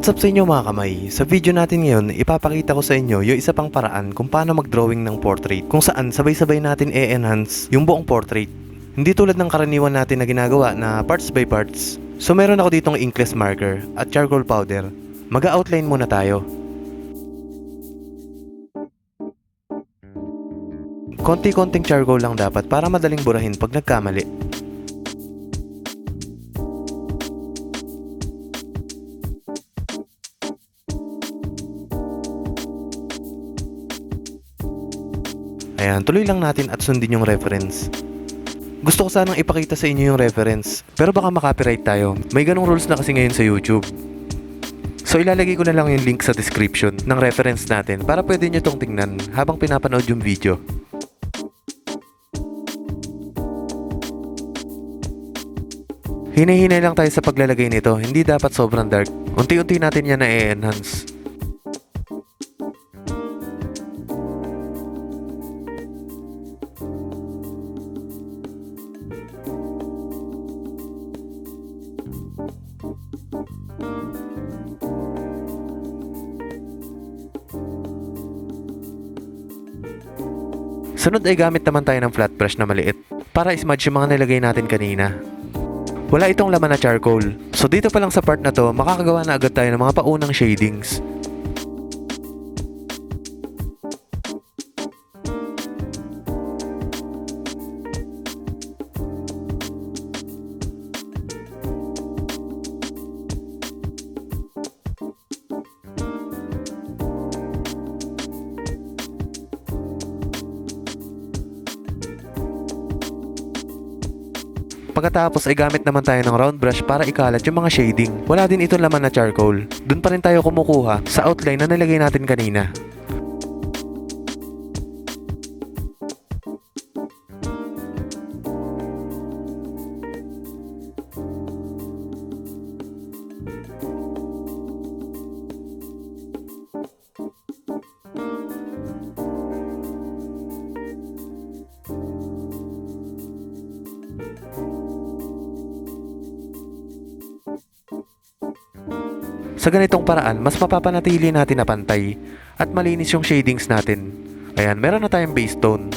What's up sa inyo mga kamay? Sa video natin ngayon, ipapakita ko sa inyo yung isa pang paraan kung paano mag-drawing ng portrait kung saan sabay-sabay natin e-enhance yung buong portrait. Hindi tulad ng karaniwan natin na ginagawa na parts by parts. So meron ako ditong inkless marker at charcoal powder. Mag-outline muna tayo. Konti-konting charcoal lang dapat para madaling burahin pag nagkamali. Ayan, tuloy lang natin at sundin yung reference. Gusto ko sanang ipakita sa inyo yung reference, pero baka makopyright tayo. May ganong rules na kasi ngayon sa YouTube. So ilalagay ko na lang yung link sa description ng reference natin para pwede nyo tong tingnan habang pinapanood yung video. Hinahinay lang tayo sa paglalagay nito, hindi dapat sobrang dark. Unti-unti natin yan na e-enhance. Sunod ay gamit naman tayo ng flat brush na maliit para ismudge yung mga nilagay natin kanina. Wala itong laman na charcoal, so dito pa lang sa part na to makakagawa na agad tayo ng mga paunang shadings. Pagkatapos ay gamit naman tayo ng round brush para ikalat yung mga shading. Wala din itong laman na charcoal. Doon pa rin tayo kumukuha sa outline na nilagay natin kanina. Sa ganitong paraan, mas mapapanatili natin na pantay at malinis yung shadings natin. Ayan, meron na tayong base tone.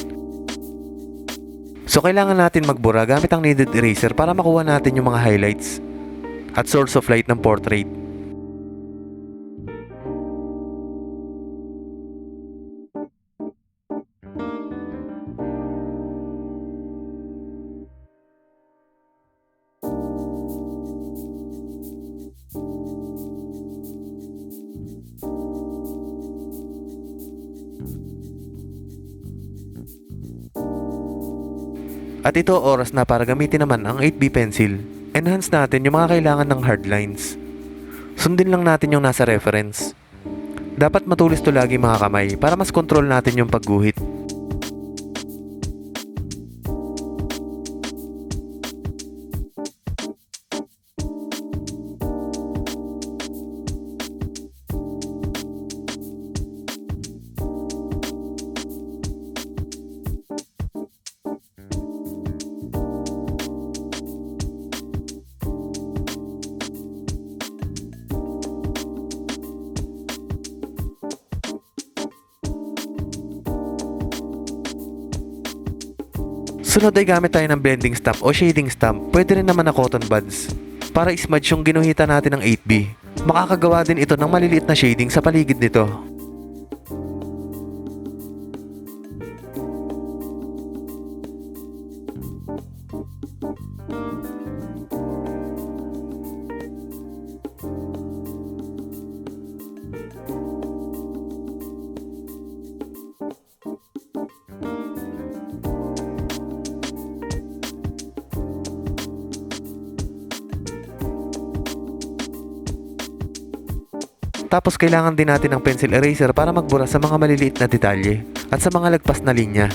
So kailangan natin magbura gamit ang kneaded eraser para makuha natin yung mga highlights at source of light ng portrait. At ito oras na para gamitin naman ang 8B pencil. Enhance natin yung mga kailangan ng hard lines. Sundin lang natin yung nasa reference. Dapat matulis to lagi mga kamay para mas control natin yung pagguhit. Sunod ay gamit tayo ng blending stamp o shading stamp. Pwede rin naman na cotton buds para ismudge yung ginuhita natin ng 8B. Makakagawa din ito ng maliliit na shading sa paligid nito. Tapos kailangan din natin ng pencil eraser para magbura sa mga maliliit na detalye at sa mga lagpas na linya.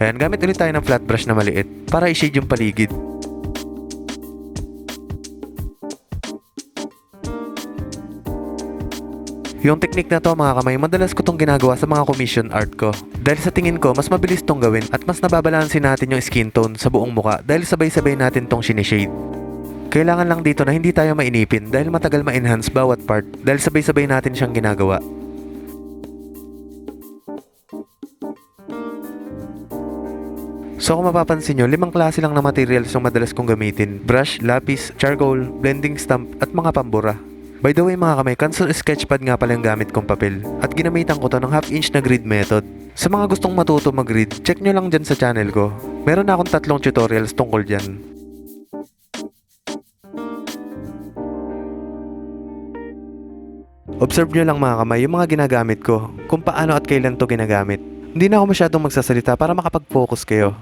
Ayan, gamit ulit tayo ng flat brush na maliit para i-shade yung paligid. Yung technique na to mga kamay, madalas ko tong ginagawa sa mga commission art ko. Dahil sa tingin ko, mas mabilis tong gawin at mas nababalansin natin yung skin tone sa buong muka dahil sabay-sabay natin tong sinishade. Kailangan lang dito na hindi tayo mainipin dahil matagal ma-enhance bawat part dahil sabay-sabay natin siyang ginagawa. So kung mapapansin nyo, 5 klase lang na materials yung madalas kong gamitin. Brush, lapis, charcoal, blending stamp, at mga pambura. By the way mga kamay, cancel sketchpad nga pala yung gamit kong papel. At ginamitan ko to ng half-inch na grid method. Sa mga gustong matuto mag-grid, check nyo lang dyan sa channel ko. Meron na akong 3 tutorials tungkol dyan. Observe nyo lang mga kamay yung mga ginagamit ko, kung paano at kailan to ginagamit. Hindi na ako masyadong magsasalita para makapag-focus kayo.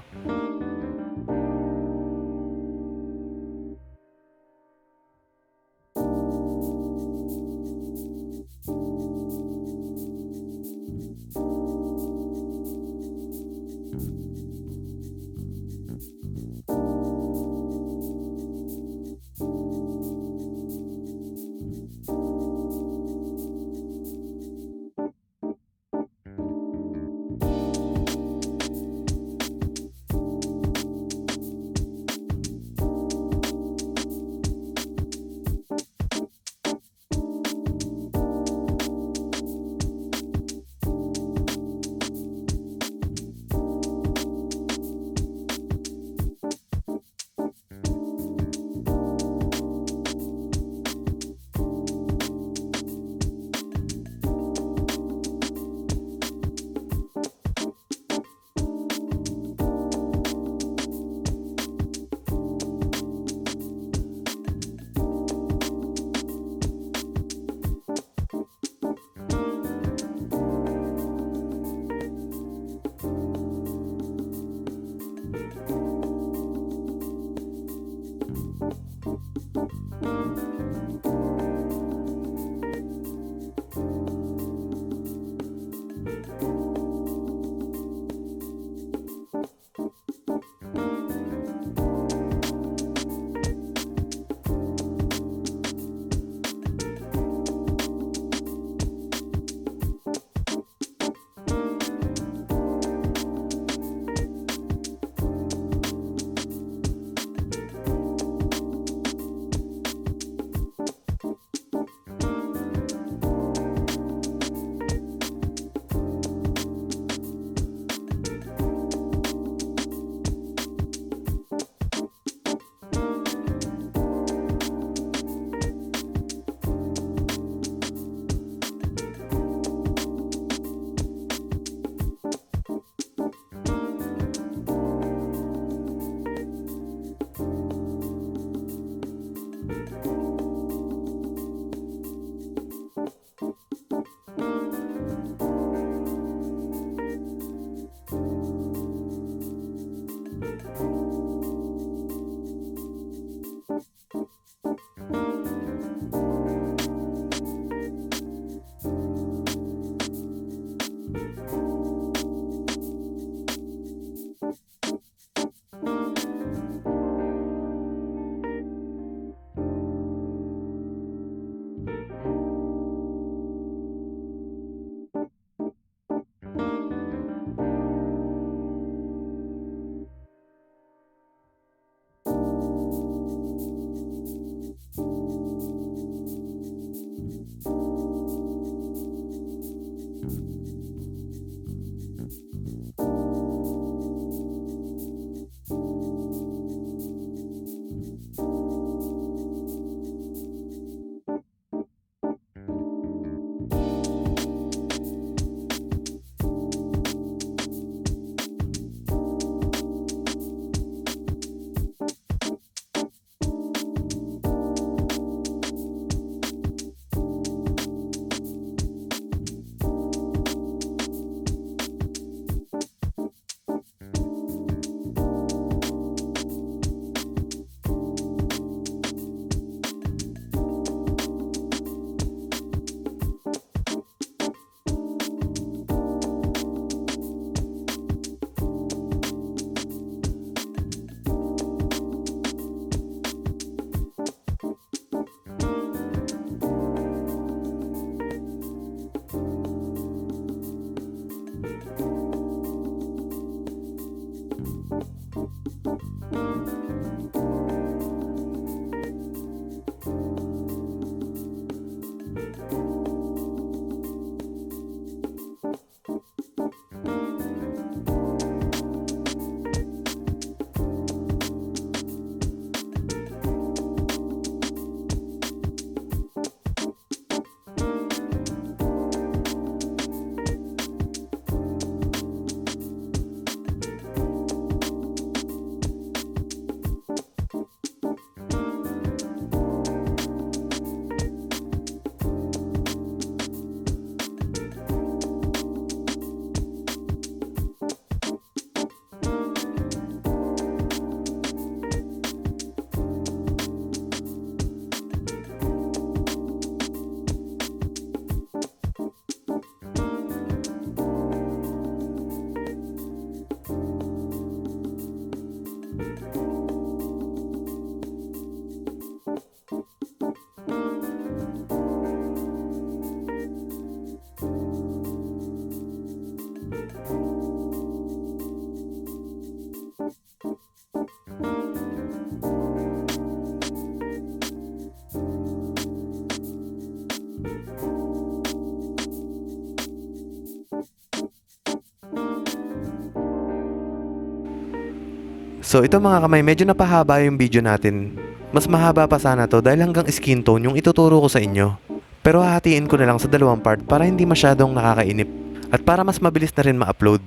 So ito mga kamay, medyo napahaba yung video natin. Mas mahaba pa sana to dahil hanggang skin tone yung ituturo ko sa inyo. Pero hahatiin ko na lang sa dalawang part para hindi masyadong nakakainip at para mas mabilis na rin ma-upload.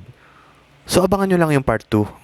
So abangan nyo lang yung part 2.